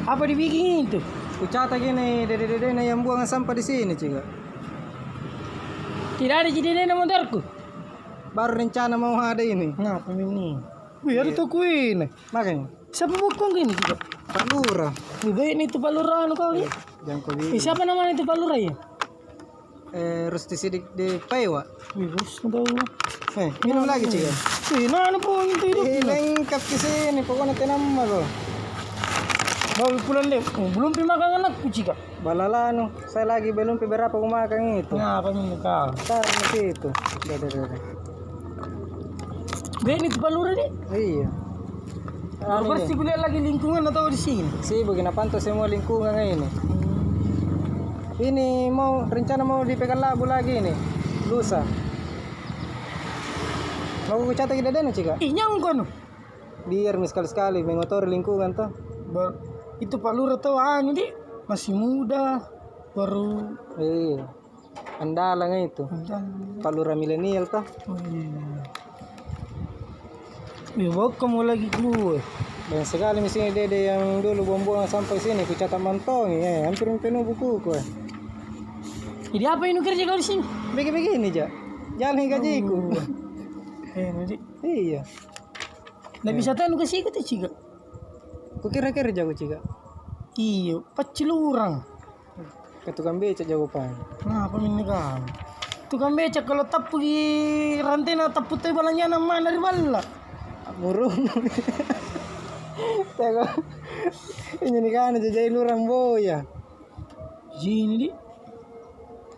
Apa dibikin itu? Ku catat gini, dede-dede yang buang sampah di sini, Cika. Tidak ada jadi motorku. Baru rencana mau ada ini. Nah, ini. Wih, ada tuh ini. Makanya. Siapa bukong gini juga? Pak Lurah. Wih, baik ini tuh Pak Lurah kau ni. Jangan kau bilang. Siapa namanya itu Pak Lurah ya? Rusti Sidik di Paiwa. Wih, bos, tahu. Minum lagi, Cika. Wih, mana pun itu hidup. Lengkap ke sini, pokoknya tenang kok. Bawa pulang deh. Belum pergi makan anakku, Cika. Balalano, saya lagi belum berapa aku makan itu. Nah, apa ini kau? Ntar nanti itu. Dede. Baik ini tuh Pak Lurah nih. Iya. Kalau pasti kulihat lagi lingkungan atau di sini? Sibuk, pantau semua lingkungan ini. Ini rencana mau dipegang labu lagi nih, lusa. Mau aku catat kita dana, Cika? Nyang kono. Biar sekali-sekali mengotori lingkungan toh. Itu Pak Lurah tuh di masih muda, baru. Iya. Andalang itu. Pak Lurah milenial toh. Oh, iya. Bawa kamu lagi keluar. Banyak sekali misalnya dede yang dulu buang-buang sampai sini, ku catat mantongi, hampir penuh bukuku. Jadi apa ini kerja kau di sini? Begini, Jak. Jalan gajiku. Nanti. Iya. Nggak bisa tahu kasih ikut Cika. Ku kira kerja ku, Cika. Iya, pacil orang. Ke tukang becak jago pan. Nah, apa ini kan? Tukang becak kalau tapu di rantai na tapu tuh balanya nama dari bala. Murung. Tengok. Ini nih kan jajain orang boya. Sini di.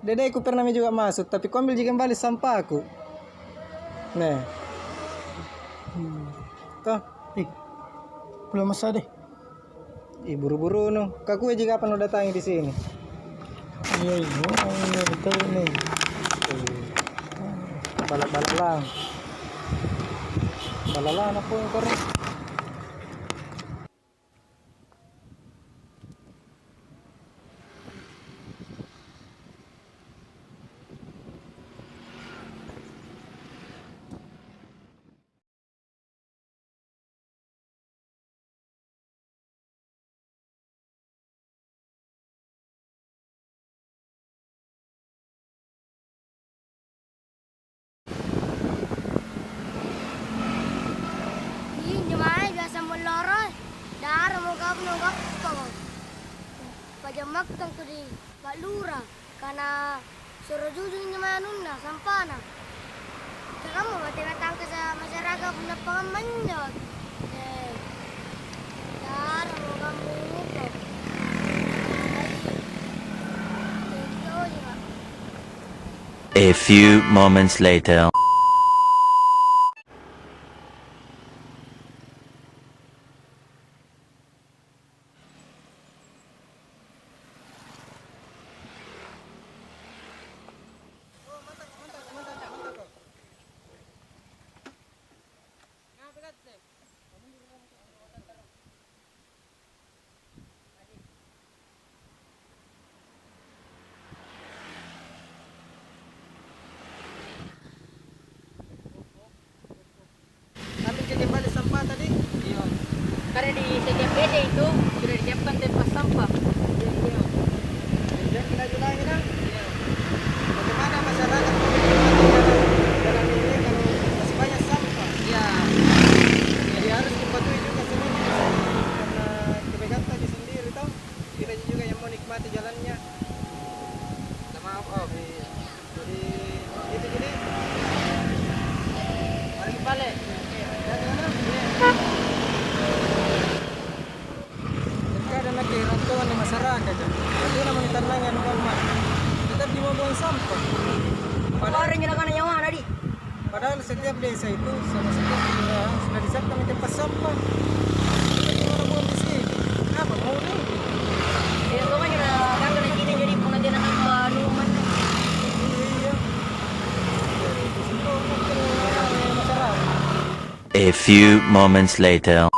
Dede aku pernah juga masuk, tapi ku ambil juga kembali sampahku. Nah. Toh, Belum masa deh. Buru-buru no. Kaku juga kapan udah datang di sini? Iya, betul nih. Balak-balak lang. Balalan ako yung karon. Pajamak tang tu di Pak Lurah karena suruh jujurnya manuna sampana. Kamu berarti datang ke masyarakat punya pengamannya. Dar mau kamu kok. A few moments later. Kembali sampah tadi. Iya. Karena di setiap BD itu sudah disiapkan tempat sampah. Iya. Dan kita ulangi nah. Iya. Bagaimana masyarakat dalam ini kalau masih banyak sampah? Iya. Jadi harus dipatuhi juga sendiri karena kepegang tadi sendiri toh. Kita juga yang mau nikmati jalannya. Maaf, Om. Jadi itu jadi. Mari balik. Terkadang nak rantauan di masyarakat kan. Itu namanya tantangan umat. Tetap di buang sampah. Orang yang nak nyawa tadi. Padahal setiap desa itu sama setiap kelurahan sudah disiapkan tempat sampah. Kita cuma buang di sini. Apa mau nih? Ya, kau kan sudah kagak di sini jadi pengajian sampah rumah. Iya. Jadi di situ mungkin masyarakat. A few moments later.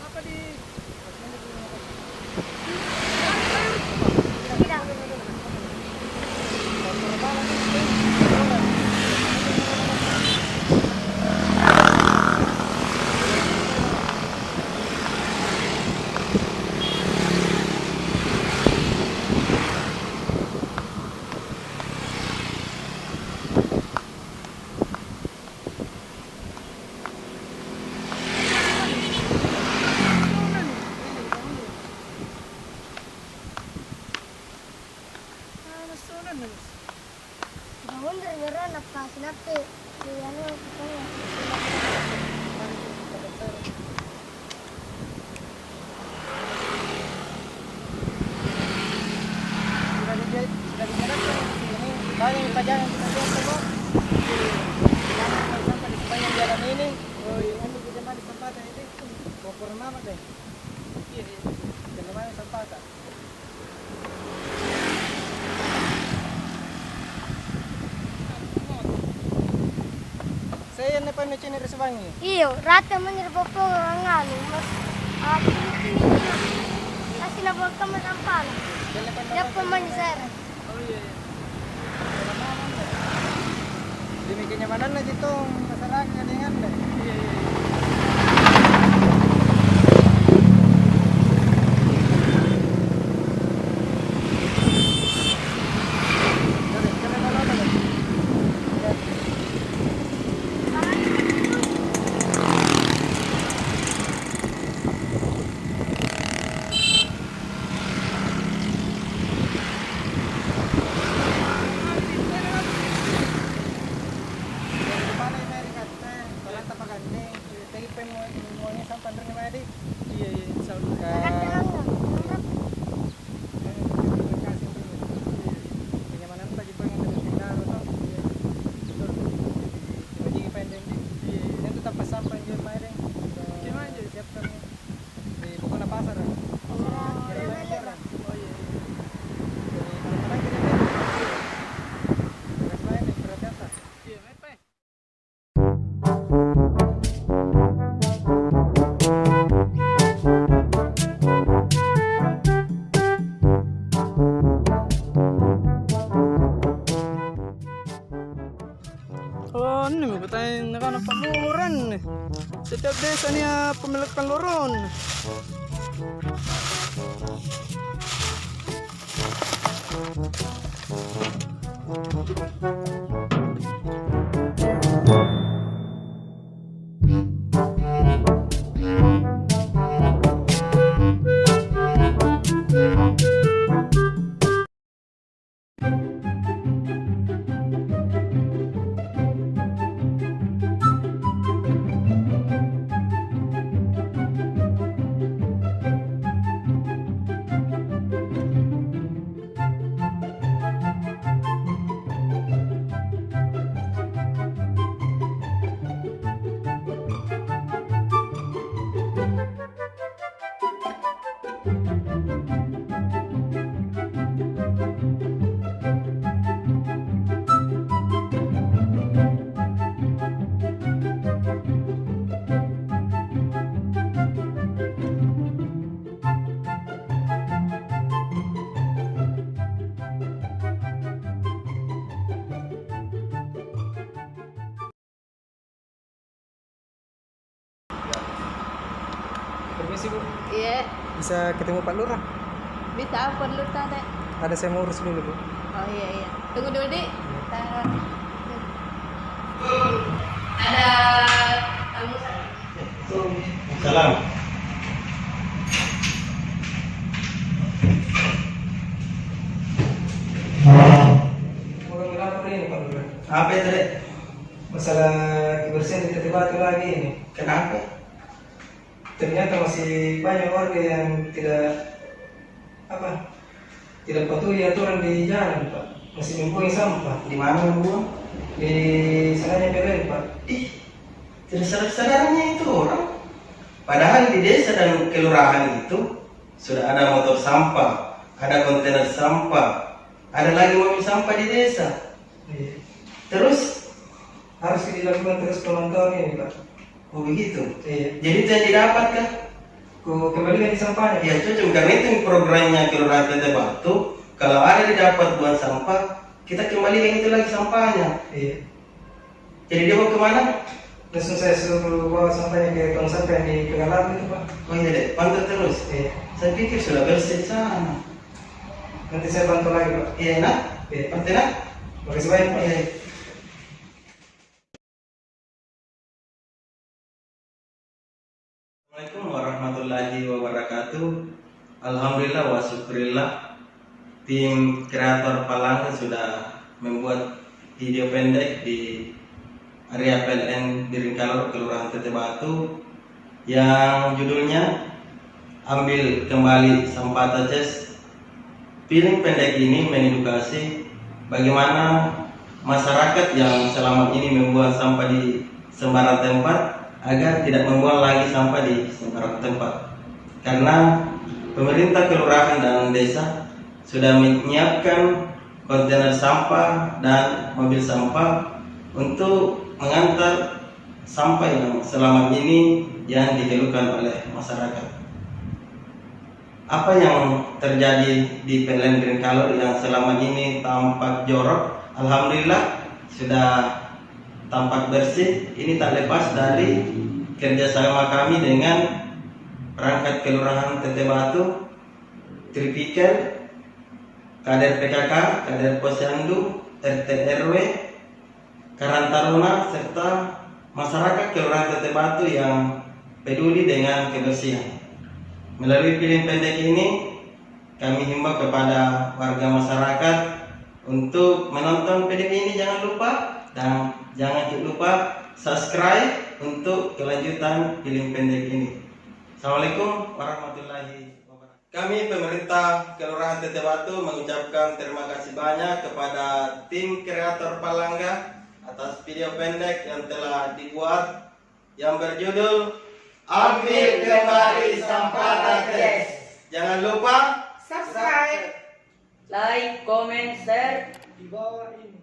Apa di Bangun dari ngeran apa sinape? Yang kita Sudah dijelaskan di sini. Banyak pajangan kita lihat semua. Sampai di sepanjang jalan ini. Oh iya, nanti kita mandi sempatan ini. Kompor mama deh. Iya. Jangan mandi sempatan. Saya yang depan macam ni resebangi. iyo, rata menyerbopo nganu mas. Ini kasih nabok kamu sampah. Dia pemain saya. Oh iya. Demi kenyamanan na dito masyarakat dengan deh. Iya iya. Oh, ini mo tayo nakanapamuran. Setiap desa niya pemilikkan loron. Permisi Bu, Iya, bisa ketemu Pak Lurah? bisa perlu tanda. Ada saya mau urus dulu Bu. Oh iya iya. Tunggu dulu Dik. Ada tamu. Salam. Mau melapor ini Pak Lurah. Apa itu dek? Masalah kebersihan di Tete Batu lagi ini. Kenapa? Ternyata masih banyak warga yang tidak patuhi aturan di jalan Pak. Masih membuang sampah Di mana Bu? di sananya PLN Pak. Ih, tidak sadar-sadarnya itu orang. Padahal di desa dan kelurahan itu sudah ada motor sampah, ada kontainer sampah, ada lagi mobil sampah di desa. Iya. Terus, Harus dilakukan terus pemantauan ini Pak. oh begitu. Iya. Jadi itu yang didapat kan? Kembalikan di sampahnya. Ya cocok, karena itu programnya Kelurahan Tete Batu. Kalau ada didapat buang sampah, kita kembalikan itu lagi sampahnya. Iya. Jadi dia mau kemana? Langsung saya suruh bawa sampahnya ke tong sampah yang di Pegalan itu Pak. Oh iya dek, pantau terus. Iya. Saya pikir sudah bersih di sana. Nanti saya bantu lagi Pak. Iya nak? Iya. Pantau nak? Makasih banyak Pak. Iya. Assalamualaikum warahmatullahi wabarakatuh. Alhamdulillah wa syukurillah. tim kreator Palangga sudah membuat video pendek di area PLN Biringkalor, Kelurahan Teteh Batu, yang judulnya Ambil Kembali Sampah Taces. Film pendek ini mengedukasi bagaimana masyarakat yang selama ini membuang sampah di sembarang tempat agar tidak membuang lagi sampah di sembarang tempat. Karena pemerintah kelurahan dan desa sudah menyiapkan kontainer sampah dan mobil sampah untuk mengantar sampah yang selama ini yang dikeluhkan oleh masyarakat. Apa yang terjadi di PLN Biringkalor yang selama ini tampak jorok, alhamdulillah sudah tampak bersih. Ini tak lepas dari kerjasama kami dengan perangkat Kelurahan Teteh Batu, Tripikal, Kader PKK, Kader Posyandu, RT RW, Karang Taruna, serta masyarakat Kelurahan Teteh Batu yang peduli dengan kebersihan. Melalui film pendek ini, kami himbau kepada warga masyarakat untuk menonton film ini. Jangan lupa dan jangan lupa subscribe untuk kelanjutan film pendek ini. Assalamualaikum warahmatullahi wabarakatuh. Kami pemerintah Kelurahan Teteh Batu mengucapkan terima kasih banyak kepada tim kreator Palangga atas video pendek yang telah dibuat yang berjudul Ambil Kembali Sampah Taces. Jangan lupa Like, comment, share. Di bawah ini.